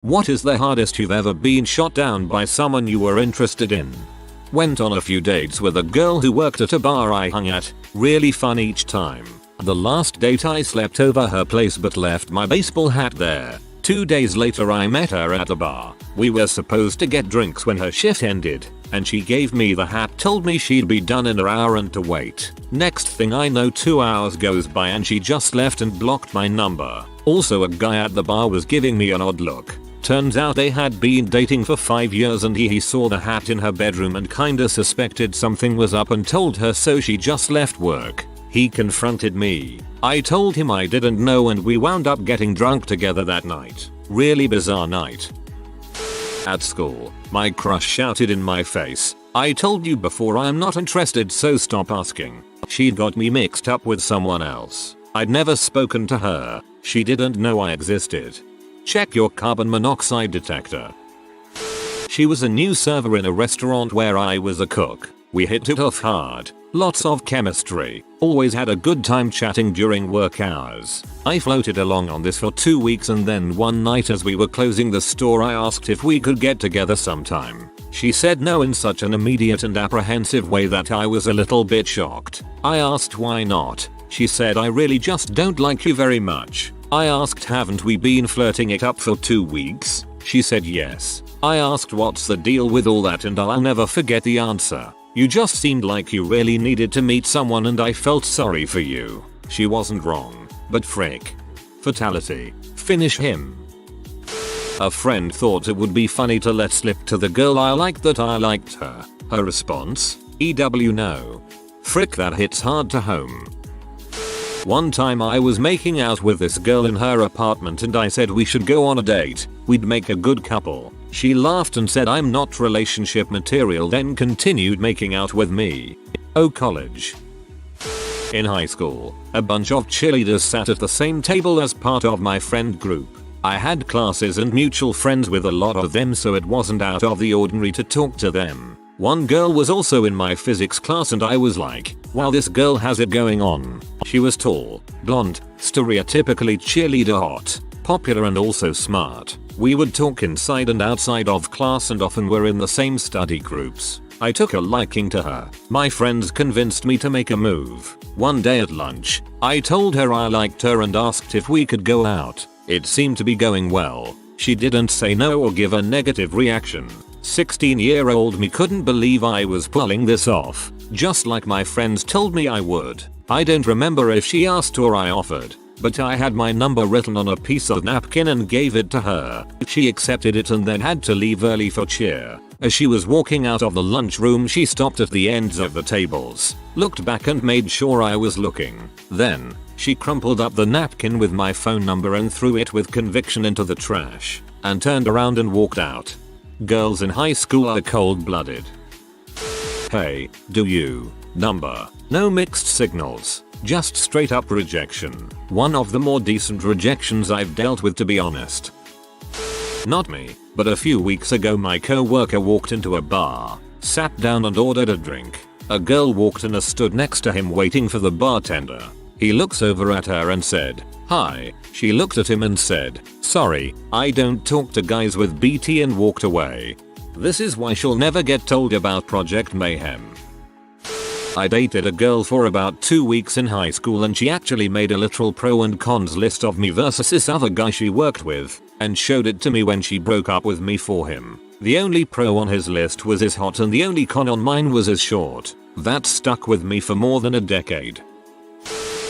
What is the hardest you've ever been shot down by someone you were interested in? Went on a few dates with a girl who worked at a bar I hung at. Really fun each time. The last date I slept over her place but left my baseball hat there. 2 days later I met her at the bar. We were supposed to get drinks when her shift ended, and she gave me the hat, told me she'd be done in an hour and to wait. Next thing I know 2 hours goes by and she just left and blocked my number. Also, a guy at the bar was giving me an odd look. Turns out they had been dating for 5 years and he saw the hat in her bedroom and kinda suspected something was up and told her, so she just left work. He confronted me. I told him I didn't know and we wound up getting drunk together that night. Really bizarre night. At school, my crush shouted in my face, "I told you before I'm not interested, so stop asking." She'd got me mixed up with someone else. I'd never spoken to her. She didn't know I existed. Check your carbon monoxide detector. She was a new server in a restaurant where I was a cook. We hit it off hard. Lots of chemistry. Always had a good time chatting during work hours. I floated along on this for 2 weeks and then one night as we were closing the store I asked if we could get together sometime. She said no in such an immediate and apprehensive way that I was a little bit shocked. I asked why not. She said, "I really just don't like you very much." I asked, "Haven't we been flirting it up for 2 weeks?" She said yes. I asked what's the deal with all that, and I'll never forget the answer. "You just seemed like you really needed to meet someone and I felt sorry for you." She wasn't wrong. But frick. Fatality. Finish him. A friend thought it would be funny to let slip to the girl I liked that I liked her. Her response? "EW no." Frick, that hits hard to home. One time I was making out with this girl in her apartment and I said we should go on a date. We'd make a good couple. She laughed and said I'm not relationship material, then continued making out with me. Oh, college. In high school, a bunch of cheerleaders sat at the same table as part of my friend group. I had classes and mutual friends with a lot of them, so it wasn't out of the ordinary to talk to them. One girl was also in my physics class and I was like, wow, this girl has it going on. She was tall, blonde, stereotypically cheerleader hot, popular and also smart. We would talk inside and outside of class and often were in the same study groups. I took a liking to her. My friends convinced me to make a move. One day at lunch, I told her I liked her and asked if we could go out. It seemed to be going well. She didn't say no or give a negative reaction. 16-year-old me couldn't believe I was pulling this off, just like my friends told me I would. I don't remember if she asked or I offered, but I had my number written on a piece of napkin and gave it to her. She accepted it and then had to leave early for cheer. As she was walking out of the lunchroom, she stopped at the ends of the tables, looked back and made sure I was looking. Then, she crumpled up the napkin with my phone number and threw it with conviction into the trash, and turned around and walked out. Girls in high school are cold-blooded. Hey, do you? Number. No mixed signals. Just straight up rejection. One of the more decent rejections I've dealt with, to be honest. Not me, but a few weeks ago my co-worker walked into a bar, sat down and ordered a drink. A girl walked in and stood next to him waiting for the bartender. He looks over at her and said, "Hi." She looked at him and said, "Sorry, I don't talk to guys with BT," and walked away. This is why she'll never get told about Project Mayhem. I dated a girl for about 2 weeks in high school and she actually made a literal pro and cons list of me versus this other guy she worked with, and showed it to me when she broke up with me for him. The only pro on his list was his hot and the only con on mine was his short. That stuck with me for more than a decade.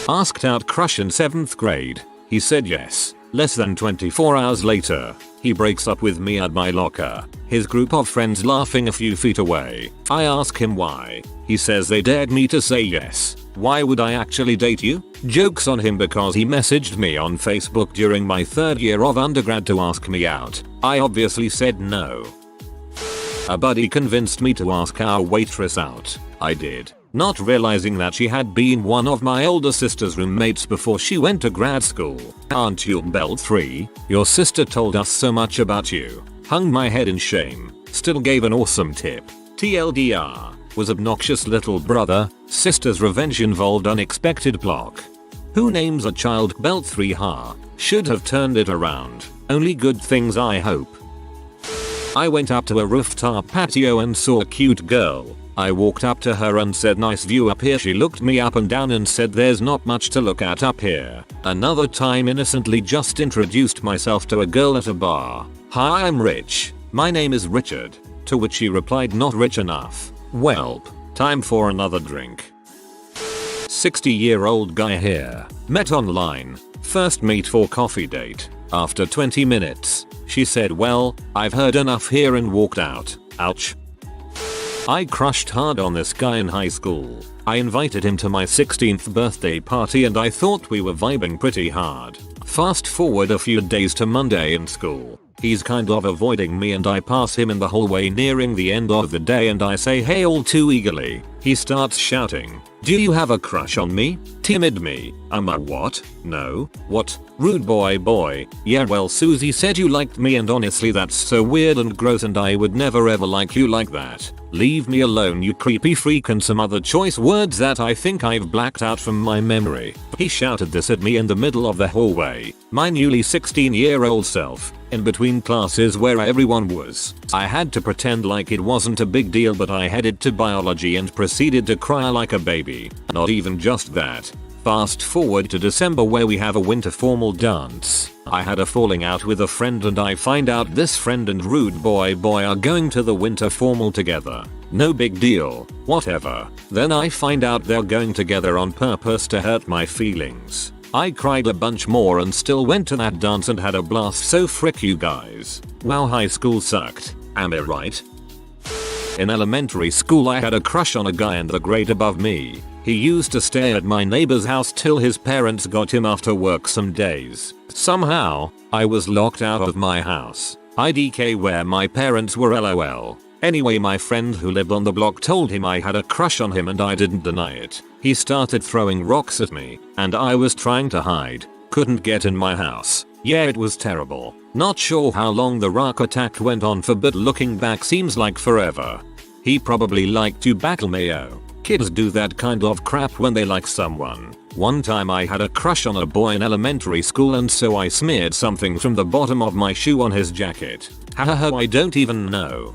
Asked out crush in 7th grade. He said yes. Less than 24 hours later, he breaks up with me at my locker. His group of friends laughing a few feet away. I ask him why. He says they dared me to say yes. Why would I actually date you? Joke's on him because he messaged me on Facebook during my 3rd year of undergrad to ask me out. I obviously said no. A buddy convinced me to ask our waitress out. I did, not realizing that she had been one of my older sister's roommates before she went to grad school. "Aren't you Belt 3? Your sister told us so much about you." Hung my head in shame. Still gave an awesome tip. TLDR. Was obnoxious little brother. Sister's revenge involved unexpected block. Who names a child Belt 3 ha? Should have turned it around. Only good things I hope. I went up to a rooftop patio and saw a cute girl. I walked up to her and said, nice view up here. She looked me up and down and said, there's not much to look at up here. Another time innocently just introduced myself to a girl at a bar. Hi, I'm Rich. My name is Richard. To which she replied, not rich enough. Welp. Time for another drink. 60-year-old guy here. Met online. First meet for coffee date. After 20 minutes, she said, well, I've heard enough here, and walked out. Ouch. I crushed hard on this guy in high school. I invited him to my 16th birthday party and I thought we were vibing pretty hard. Fast forward a few days to Monday in school. He's kind of avoiding me and I pass him in the hallway nearing the end of the day and I say hey all too eagerly. He starts shouting, do you have a crush on me? Timid me. I'm a what? No. What? Rude boy. Yeah, well Susie said you liked me and honestly that's so weird and gross and I would never ever like you like that. Leave me alone you creepy freak, and some other choice words that I think I've blacked out from my memory. He shouted this at me in the middle of the hallway. My newly 16-year-old self. In between classes where everyone was. I had to pretend like it wasn't a big deal, but I headed to biology and proceeded to cry like a baby. Not even just that. Fast forward to December where we have a winter formal dance. I had a falling out with a friend and I find out this friend and rude boy are going to the winter formal together. No big deal, whatever. Then I find out they're going together on purpose to hurt my feelings. I cried a bunch more and still went to that dance and had a blast, so frick you guys. Wow, high school sucked. Am I right? In elementary school I had a crush on a guy in the grade above me. He used to stay at my neighbor's house till his parents got him after work some days. Somehow, I was locked out of my house. IDK where my parents were LOL. Anyway, my friend who lived on the block told him I had a crush on him and I didn't deny it. He started throwing rocks at me, and I was trying to hide. Couldn't get in my house. Yeah, it was terrible. Not sure how long the rock attack went on for, but looking back seems like forever. He probably liked to battle mayo. Kids do that kind of crap when they like someone. One time I had a crush on a boy in elementary school and so I smeared something from the bottom of my shoe on his jacket. Hahaha, I don't even know.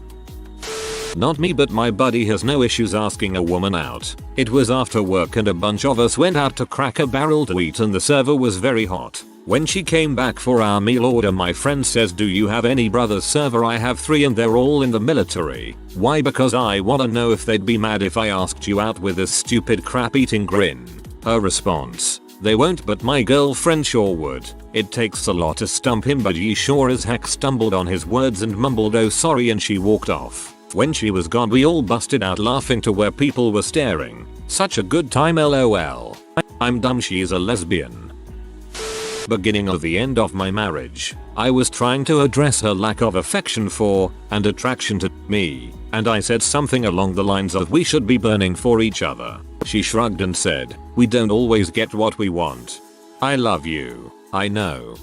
Not me, but my buddy has no issues asking a woman out. It was after work and a bunch of us went out to Cracker Barrel to eat and the server was very hot. When she came back for our meal order, my friend says, do you have any brothers? Server, I have 3 and they're all in the military. Why? Because I wanna know if they'd be mad if I asked you out with this stupid crap eating grin. Her response, they won't, but my girlfriend sure would. It takes a lot to stump him, but he sure as heck stumbled on his words and mumbled oh sorry and she walked off. When she was gone we all busted out laughing to where people were staring. Such a good time, lol. I'm dumb, she's a lesbian. Beginning of the end of my marriage, I was trying to address her lack of affection for and attraction to me, and I said something along the lines of we should be burning for each other. She shrugged and said, we don't always get what we want. I love you, I know.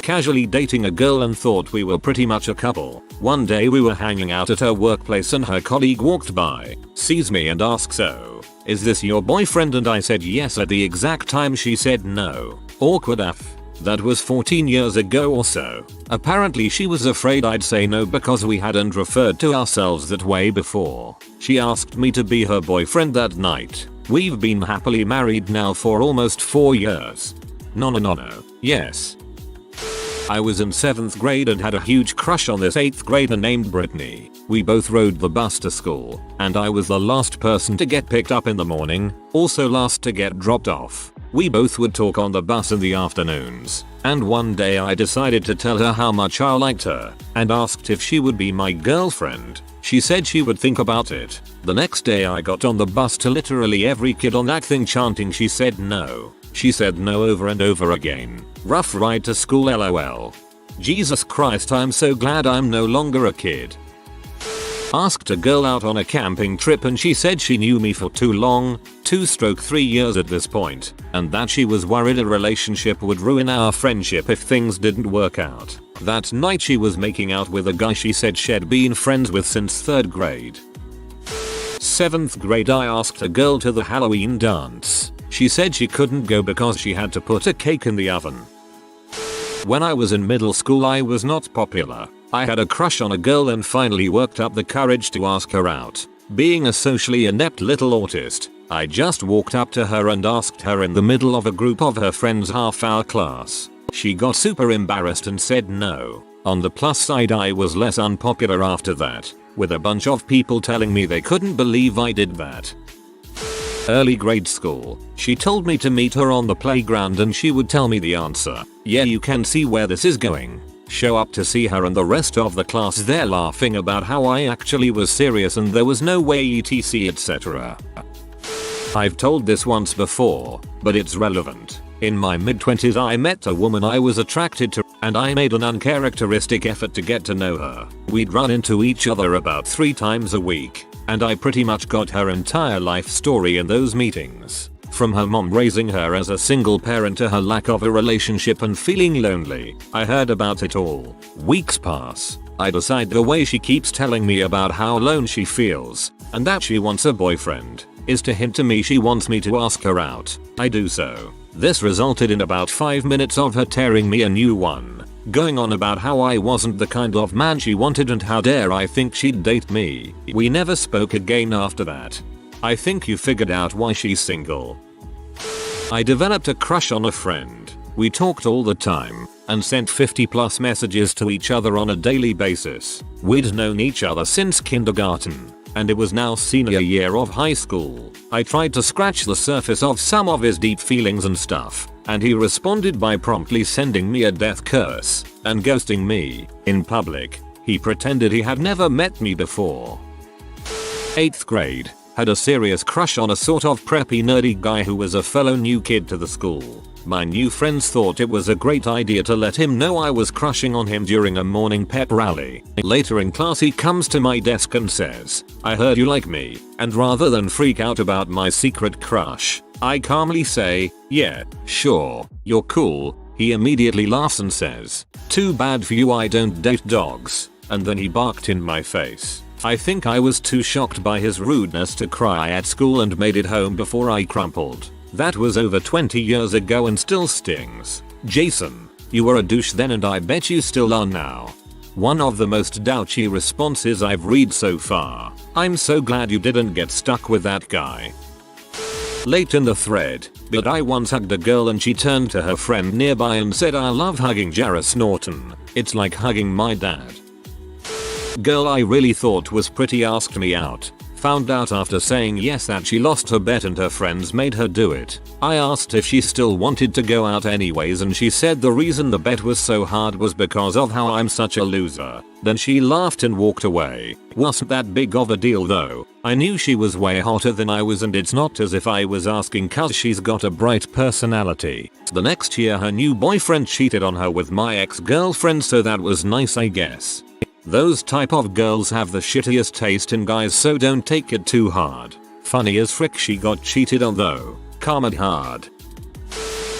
Casually dating a girl and thought we were pretty much a couple. One day we were hanging out at her workplace and her colleague walked by, sees me and asks, so, is this your boyfriend? And I said yes at the exact time she said no. Awkward AF. That was 14 years ago or so. Apparently she was afraid I'd say no because we hadn't referred to ourselves that way before. She asked me to be her boyfriend that night. We've been happily married now for almost 4 years. No. Yes. I was in 7th grade and had a huge crush on this 8th grader named Brittany. We both rode the bus to school, and I was the last person to get picked up in the morning, also last to get dropped off. We both would talk on the bus in the afternoons, and one day I decided to tell her how much I liked her, and asked if she would be my girlfriend. She said she would think about it. The next day I got on the bus to literally every kid on that thing chanting she said no. She said no over and over again. Rough ride to school, lol. Jesus Christ, I'm so glad I'm no longer a kid. Asked a girl out on a camping trip and she said she knew me for too long, 2-3 years at this point, and that she was worried a relationship would ruin our friendship if things didn't work out. That night she was making out with a guy she said she'd been friends with since 3rd grade. 7th grade I asked a girl to the Halloween dance. She said she couldn't go because she had to put a cake in the oven. When I was in middle school I was not popular. I had a crush on a girl and finally worked up the courage to ask her out. Being a socially inept little autist, I just walked up to her and asked her in the middle of a group of her friends' half-hour class. She got super embarrassed and said no. On the plus side, I was less unpopular after that, with a bunch of people telling me they couldn't believe I did that. Early grade school, she told me to meet her on the playground and she would tell me the answer. Yeah, you can see where this is going. Show up to see her and the rest of the class there laughing about how I actually was serious and there was no way etc etc. I've told this once before, but it's relevant. In my mid-20s I met a woman I was attracted to and I made an uncharacteristic effort to get to know her. We'd run into each other about 3 times a week, and I pretty much got her entire life story in those meetings. From her mom raising her as a single parent to her lack of a relationship and feeling lonely, I heard about it all. Weeks pass. I decide the way she keeps telling me about how alone she feels, and that she wants a boyfriend, is to hint to me she wants me to ask her out. I do so. This resulted in about 5 minutes of her tearing me a new one, going on about how I wasn't the kind of man she wanted and how dare I think she'd date me. We never spoke again after that. I think you figured out why she's single. I developed a crush on a friend. We talked all the time and sent 50+ messages to each other on a daily basis. We'd known each other since kindergarten, and it was now senior year of high school. I tried to scratch the surface of some of his deep feelings and stuff, and he responded by promptly sending me a death curse and ghosting me. In public, he pretended he had never met me before. 8th grade. Had a serious crush on a sort of preppy nerdy guy who was a fellow new kid to the school. My new friends thought it was a great idea to let him know I was crushing on him during a morning pep rally. Later in class he comes to my desk and says, "I heard you like me," and rather than freak out about my secret crush, I calmly say, "Yeah, sure, you're cool." He immediately laughs and says, "Too bad for you, I don't date dogs," and then he barked in my face. I think I was too shocked by his rudeness to cry at school and made it home before I crumpled. That was over 20 years ago and still stings. Jason, you were a douche then and I bet you still are now. One of the most douchey responses I've read so far. I'm so glad you didn't get stuck with that guy. Late in the thread, but I once hugged a girl and she turned to her friend nearby and said, "I love hugging Jarvis Norton. It's like hugging my dad." Girl I really thought was pretty asked me out. Found out after saying yes that she lost her bet and her friends made her do it. I asked if she still wanted to go out anyways and she said the reason the bet was so hard was because of how I'm such a loser. Then she laughed and walked away. Wasn't that big of a deal though. I knew she was way hotter than I was and it's not as if I was asking cause she's got a bright personality. The next year her new boyfriend cheated on her with my ex-girlfriend so that was nice I guess. Those type of girls have the shittiest taste in guys so don't take it too hard. Funny as frick she got cheated on though. Karma hard.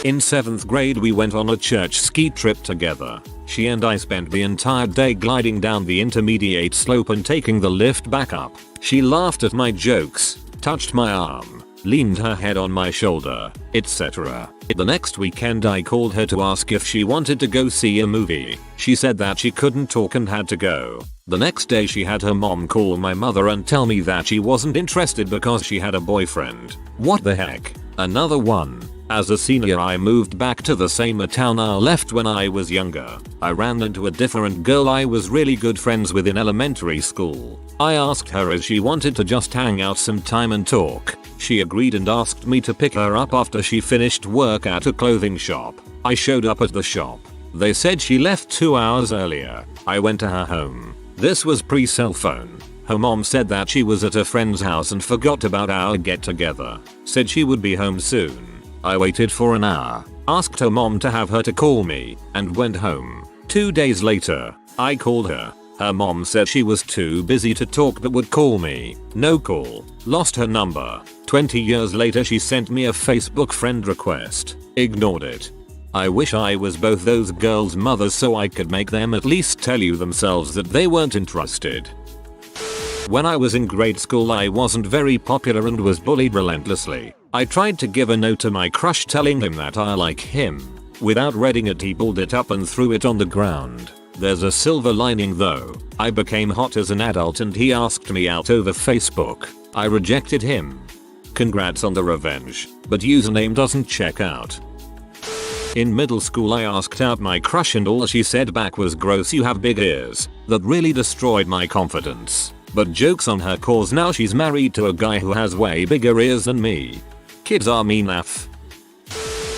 In 7th grade we went on a church ski trip together. She and I spent the entire day gliding down the intermediate slope and taking the lift back up. She laughed at my jokes, touched my arm, leaned her head on my shoulder, etc. The next weekend I called her to ask if she wanted to go see a movie. She said that she couldn't talk and had to go. The next day she had her mom call my mother and tell me that she wasn't interested because she had a boyfriend. What the heck? Another one. As a senior I moved back to the same town I left when I was younger. I ran into a different girl I was really good friends with in elementary school. I asked her if she wanted to just hang out some time and talk. She agreed and asked me to pick her up after she finished work at a clothing shop. I showed up at the shop. They said she left 2 hours earlier. I went to her home. This was pre-cell phone. Her mom said that she was at a friend's house and forgot about our get together. Said she would be home soon. I waited for an hour, asked her mom to have her to call me, and went home. 2 days later, I called her. Her mom said she was too busy to talk but would call me. No call. Lost her number. 20 years later she sent me a Facebook friend request. Ignored it. I wish I was both those girls' mothers so I could make them at least tell you themselves that they weren't interested. When I was in grade school I wasn't very popular and was bullied relentlessly. I tried to give a note to my crush telling him that I like him. Without reading it, he pulled it up and threw it on the ground. There's a silver lining though. I became hot as an adult and he asked me out over Facebook. I rejected him. Congrats on the revenge, but username doesn't check out. In middle school I asked out my crush and all she said back was gross, you have big ears. That really destroyed my confidence. But jokes on her cause, now she's married to a guy who has way bigger ears than me. Kids are mean AF.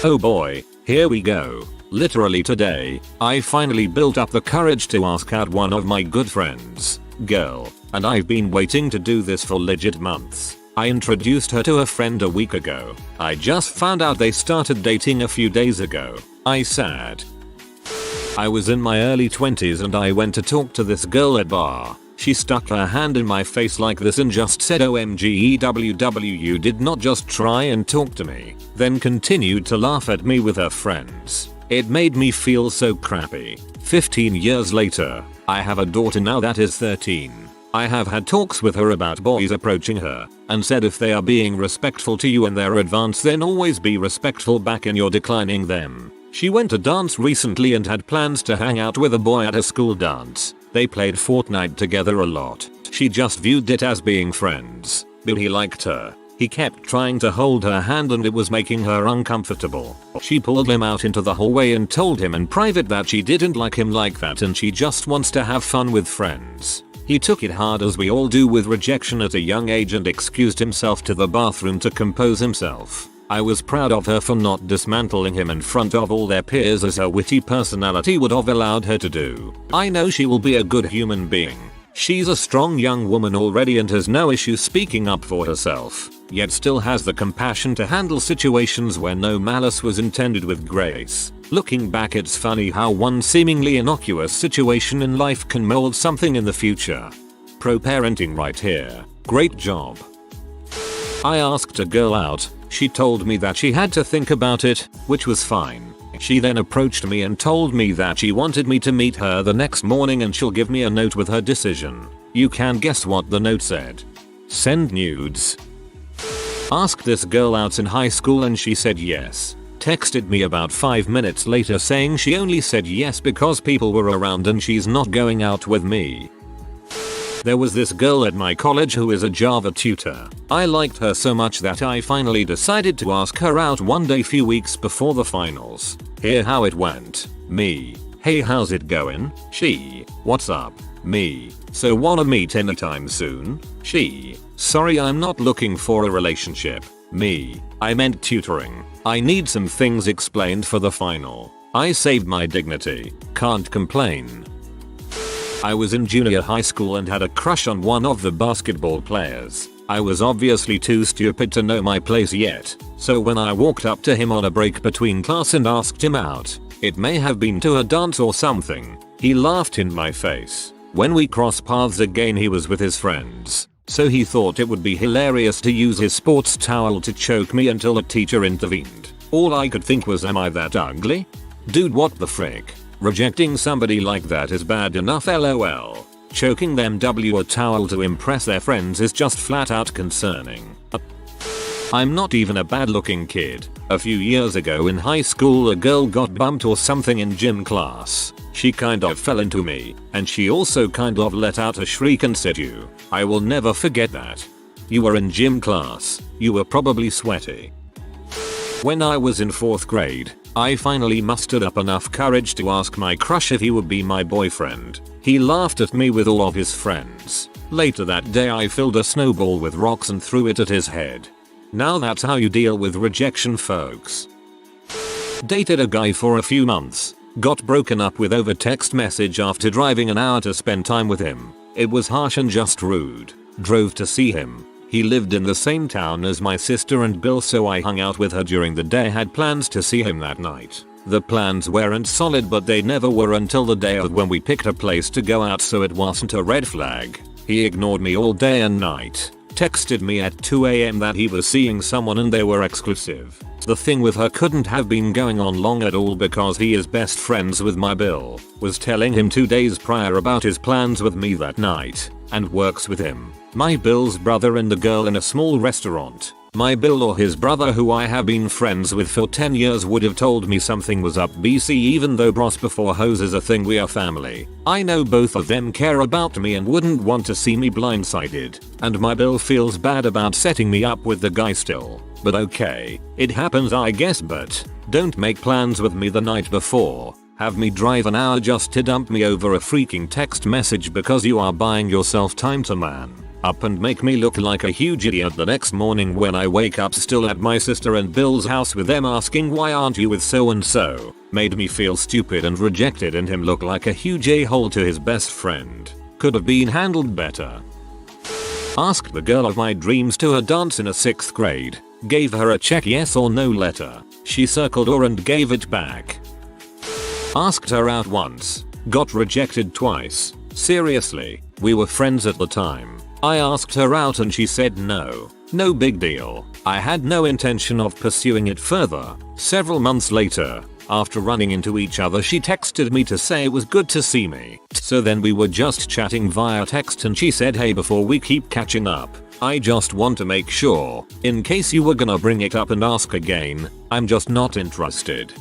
Oh boy, here we go. Literally today, I finally built up the courage to ask out one of my good friends, girl, and I've been waiting to do this for legit months. I introduced her to a friend a week ago. I just found out they started dating a few days ago. I sad. I was in my early 20s and I went to talk to this girl at bar. She stuck her hand in my face like this and just said OMG EWW, you did not just try and talk to me, then continued to laugh at me with her friends. It made me feel so crappy. 15 years later, I have a daughter now that is 13. I have had talks with her about boys approaching her, and said if they are being respectful to you in their advance then always be respectful back in your declining them. She went to dance recently and had plans to hang out with a boy at a school dance. They played Fortnite together a lot. She just viewed it as being friends, but he liked her. He kept trying to hold her hand and it was making her uncomfortable. She pulled him out into the hallway and told him in private that she didn't like him like that and she just wants to have fun with friends. He took it hard as we all do with rejection at a young age and excused himself to the bathroom to compose himself. I was proud of her for not dismantling him in front of all their peers as her witty personality would have allowed her to do. I know she will be a good human being. She's a strong young woman already and has no issue speaking up for herself, yet still has the compassion to handle situations where no malice was intended with grace. Looking back, it's funny how one seemingly innocuous situation in life can mold something in the future. Pro parenting right here. Great job. I asked a girl out. She told me that she had to think about it, which was fine. She then approached me and told me that she wanted me to meet her the next morning and she'll give me a note with her decision. You can guess what the note said. Send nudes. Asked this girl out in high school and she said yes. Texted me about 5 minutes later saying she only said yes because people were around and she's not going out with me. There was this girl at my college who is a Java tutor. I liked her so much that I finally decided to ask her out one day few weeks before the finals. Here how it went. Me. Hey, how's it going? She. What's up? Me. So wanna meet anytime soon? She. Sorry, I'm not looking for a relationship. Me. I meant tutoring. I need some things explained for the final. I saved my dignity. Can't complain. I was in junior high school and had a crush on one of the basketball players. I was obviously too stupid to know my place yet, so when I walked up to him on a break between class and asked him out, it may have been to a dance or something, he laughed in my face. When we crossed paths again he was with his friends, so he thought it would be hilarious to use his sports towel to choke me until a teacher intervened. All I could think was, am I that ugly? Dude, what the frick? Rejecting somebody like that is bad enough, lol. Choking them a towel to impress their friends is just flat out concerning. I'm not even a bad looking kid. A few years ago in high school a girl got bumped or something in gym class. She kind of fell into me, and she also kind of let out a shriek and said you. I will never forget that. You were in gym class. You were probably sweaty. When I was in 4th grade, I finally mustered up enough courage to ask my crush if he would be my boyfriend. He laughed at me with all of his friends. Later that day I filled a snowball with rocks and threw it at his head. Now that's how you deal with rejection, folks. Dated a guy for a few months. Got broken up with over text message after driving an hour to spend time with him. It was harsh and just rude. Drove to see him. He lived in the same town as my sister and Bill, so I hung out with her during the day. Had plans to see him that night. The plans weren't solid, but they never were until the day of when we picked a place to go out, so it wasn't a red flag. He ignored me all day and night. Texted me at 2 AM that he was seeing someone and they were exclusive. The thing with her couldn't have been going on long at all because he is best friends with my Bill. Was telling him 2 days prior about his plans with me that night, and works with him, my Bill's brother, and the girl in a small restaurant. My Bill or his brother, who I have been friends with for 10 years, would have told me something was up BC, even though bros before hoes is a thing, we are family. I know both of them care about me and wouldn't want to see me blindsided. And my Bill feels bad about setting me up with the guy still. But okay, it happens I guess, but don't make plans with me the night before. Have me drive an hour just to dump me over a freaking text message because you are buying yourself time to man up and make me look like a huge idiot the next morning when I wake up still at my sister and Bill's house with them asking why aren't you with so and so. Made me feel stupid and rejected and him look like a huge a-hole to his best friend. Could have been handled better. Asked the girl of my dreams to her dance in a 6th grade. Gave her a check yes or no letter. She circled or and gave it back. Asked her out once. Got rejected twice. Seriously, we were friends at the time. I asked her out and she said no. No big deal. I had no intention of pursuing it further. Several months later, after running into each other, she texted me to say it was good to see me. So then we were just chatting via text and she said, hey, before we keep catching up, I just want to make sure, in case you were gonna bring it up and ask again, I'm just not interested.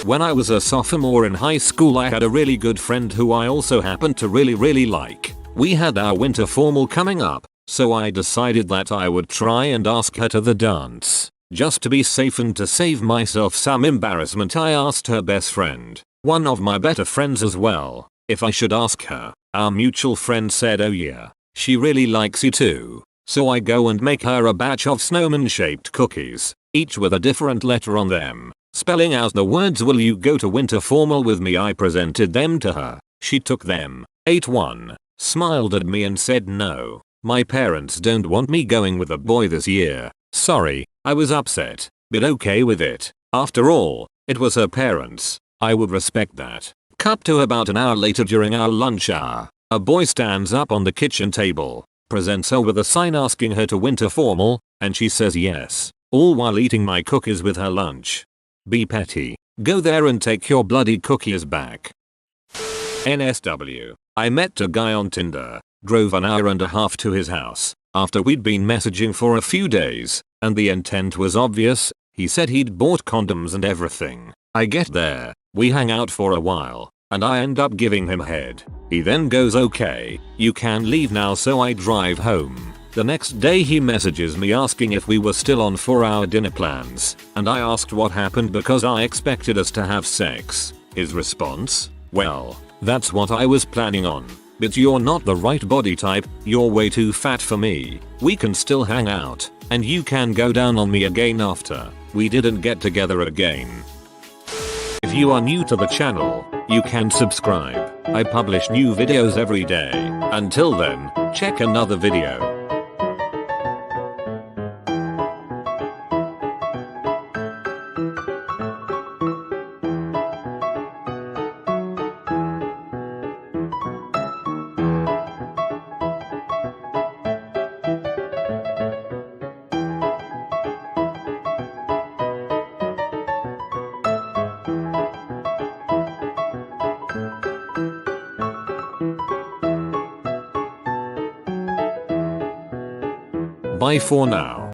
When I was a sophomore in high school, I had a really good friend who I also happened to really like. We had our winter formal coming up, so I decided that I would try and ask her to the dance. Just to be safe and to save myself some embarrassment, I asked her best friend, one of my better friends as well, if I should ask her. Our mutual friend said oh yeah, she really likes you too. So I go and make her a batch of snowman shaped cookies, each with a different letter on them, spelling out the words will you go to winter formal with me. I presented them to her. She took them, ate one, smiled at me and said no. My parents don't want me going with a boy this year. Sorry, I was upset, but okay with it. After all, it was her parents. I would respect that. Cut to about an hour later during our lunch hour. A boy stands up on the kitchen table, presents her with a sign asking her to winter formal, and she says yes, all while eating my cookies with her lunch. Be petty. Go there and take your bloody cookies back. NSW. I met a guy on Tinder, drove an hour and a half to his house, after we'd been messaging for a few days, and the intent was obvious. He said he'd bought condoms and everything. I get there, we hang out for a while, and I end up giving him head. He then goes okay, you can leave now, so I drive home. The next day he messages me asking if we were still on for our dinner plans, and I asked what happened because I expected us to have sex. His response? Well, that's what I was planning on. But you're not the right body type, you're way too fat for me. We can still hang out, and you can go down on me again after. We didn't get together again. If you are new to the channel, you can subscribe. I publish new videos every day. Until then, check another video. Bye for now.